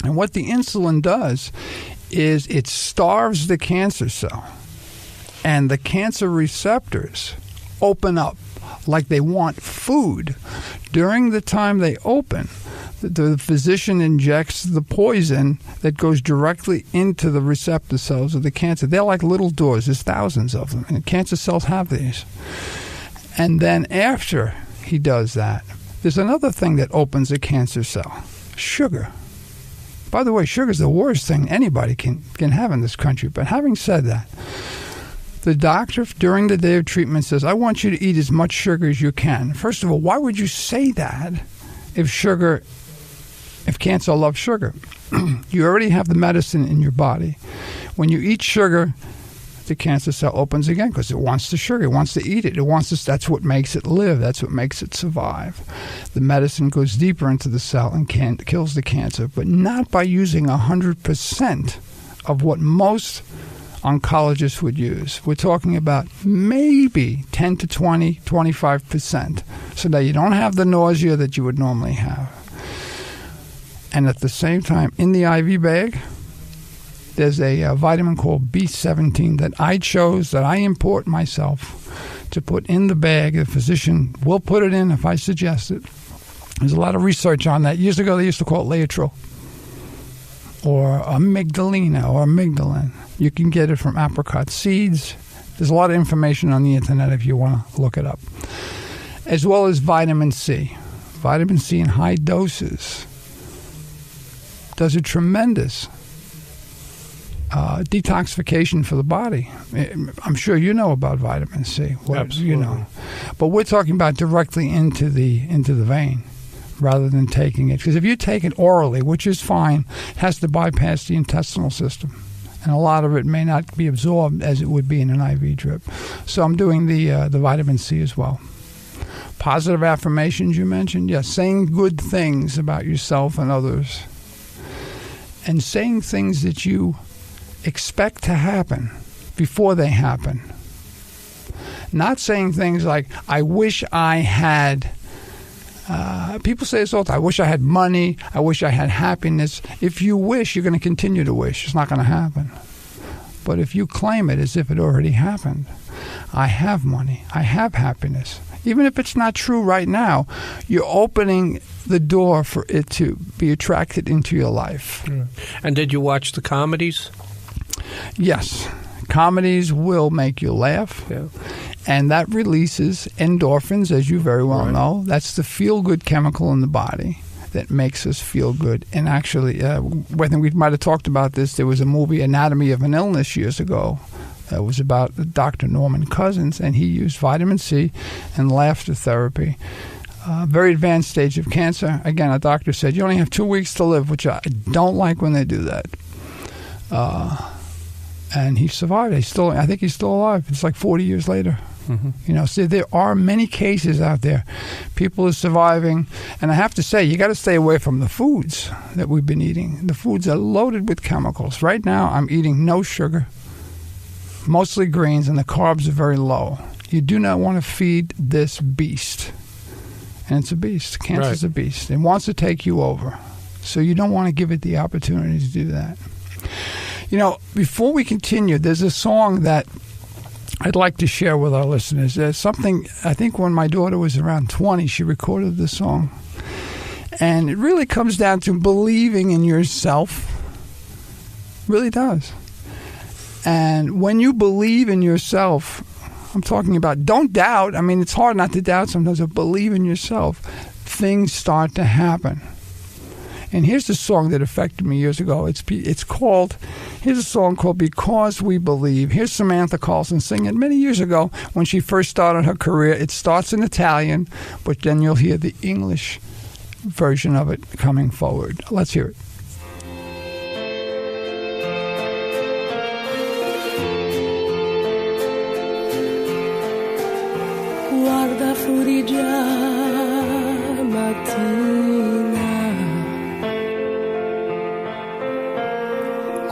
And what the insulin does is it starves the cancer cell. And the cancer receptors open up like they want food. During the time they open, the physician injects the poison that goes directly into the receptor cells of the cancer. They're like little doors. There's thousands of them. And cancer cells have these. And then after he does that, there's another thing that opens a cancer cell. Sugar. By the way, sugar is the worst thing anybody can have in this country. But having said that, the doctor during the day of treatment says, I want you to eat as much sugar as you can. First of all, why would you say that if cancer loves sugar? You already have the medicine in your body. When you eat sugar, the cancer cell opens again because it wants the sugar. It wants to eat it. That's what makes it live. That's what makes it survive. The medicine goes deeper into the cell and kills the cancer, but not by using 100% of what most oncologists would use. We're talking about maybe 10 to 20, 25%, so that you don't have the nausea that you would normally have. And at the same time, in the IV bag, there's a vitamin called B17 that I chose, that I import myself, to put in the bag. The physician will put it in if I suggest it. There's a lot of research on that. Years ago, they used to call it Laetrile, or amygdalina, or amygdalin. You can get it from apricot seeds. There's a lot of information on the internet if you want to look it up. As well as vitamin C. Vitamin C in high doses does a tremendous detoxification for the body. I'm sure you know about vitamin C. Absolutely. You know. But we're talking about directly into the vein, rather than taking it. Because if you take it orally, which is fine, it has to bypass the intestinal system. And a lot of it may not be absorbed as it would be in an IV drip. So I'm doing the vitamin C as well. Positive affirmations you mentioned. Yes, saying good things about yourself and others. And saying things that you expect to happen before they happen. Not saying things like, I wish I had... people say this all the time. I wish I had money. I wish I had happiness. If you wish, you're going to continue to wish. It's not going to happen. But if you claim it as if it already happened, I have money. I have happiness. Even if it's not true right now, you're opening the door for it to be attracted into your life. And did you watch the comedies? Yes. Comedies will make you laugh. Yeah. And that releases endorphins, as you very well know. That's the feel-good chemical in the body that makes us feel good. And actually, I think we might have talked about this. There was a movie, Anatomy of an Illness, years ago. It was about Dr. Norman Cousins, and he used vitamin C and laughter therapy. Very advanced stage of cancer. Again, a doctor said, you only have 2 weeks to live, which I don't like when they do that. And he survived. I think he's still alive. It's like 40 years later. Mm-hmm. So there are many cases out there. People are surviving. And I have to say, you got to stay away from the foods that we've been eating. The foods are loaded with chemicals. Right now, I'm eating no sugar, mostly greens, and the carbs are very low. You do not want to feed this beast. And it's a beast. Cancer's a beast. It wants to take you over. So you don't want to give it the opportunity to do that. Before we continue, there's a song that I'd like to share with our listeners. There's something, I think when my daughter was around 20, she recorded this song. And it really comes down to believing in yourself. It really does. And when you believe in yourself, I'm talking about don't doubt. I mean, it's hard not to doubt sometimes, but believe in yourself. Things start to happen. And here's the song that affected me years ago. Here's a song called Because We Believe. Here's Samantha Carlson singing it many years ago when she first started her career. It starts in Italian, but then you'll hear the English version of it coming forward. Let's hear it. Guarda fuori già mattina.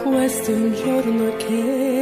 Questo è un giorno che